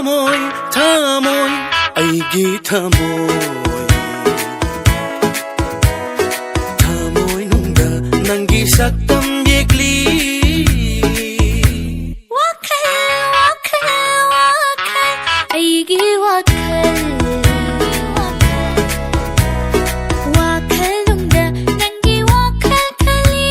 Thamoy, thamoy, aigi thamoy. Thamoy nungda nangi saktam yekli. Wakal, wakal, wakal, aigi wakal. Wakal nungda nangi wakal kali.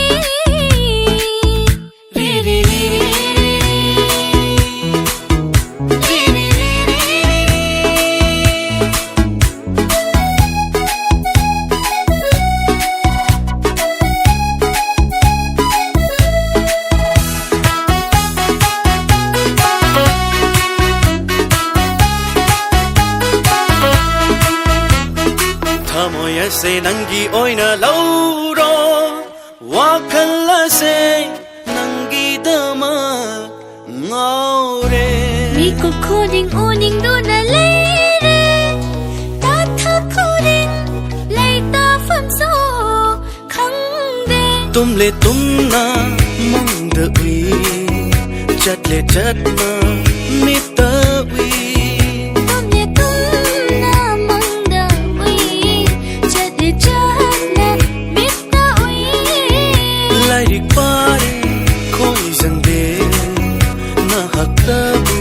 Thamoy ase nangi oina lauro. Wakal ase nangi dama ngaure. Miko kuning uning duna leire. Tata kuning leita famso khangde. Tumle tumna mangda ui, chatle chatna mita ui. Tumle tumna mangda ui, chate chana mita ui. Lairik pare khoi zangde na haktabu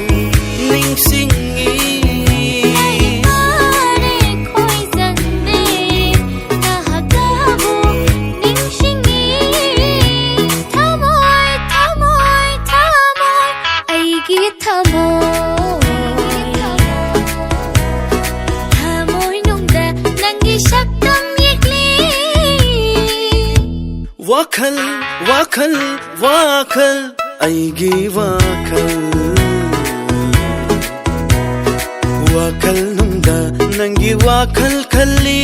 ning singi. Pare khoi zangde na hakabu ning singi. Thamoy, thamoy, thamoy, aigi thamoy. Thamoy nungda nangi saktam yekli. Wakal, wakal, wakal, aigi wakal. Wakal nungda nangi wakal kali.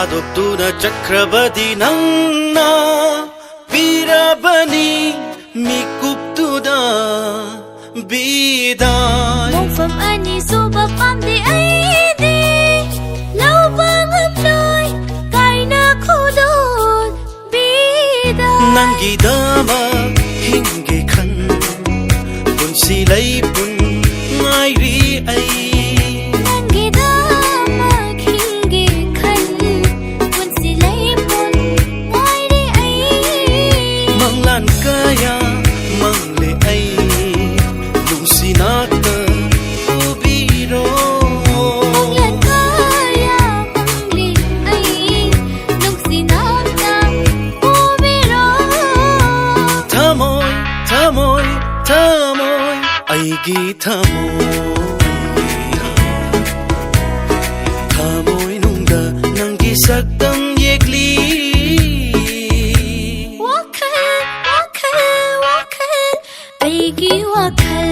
Adoptuna chakrabadi nangna pirabani mikuptuda biday. Mongfam ani suba pamdi aidi. Laubang amloy kaina kudon bida. Nangi dama hingi khan punsi lay pun ngairi ay. Nangi dama hingi khan punsi laipon ngairi ay. Manglan kaya mangle ay nung sinata ubiro. Manglan kaya mangli ay nung sinata ubiro. Thamoy, thamoy, thamoy, aigi thamoy. Thamoy nungda nangi saktam yekli. Wakal, wakal, wakal, aigi wakal.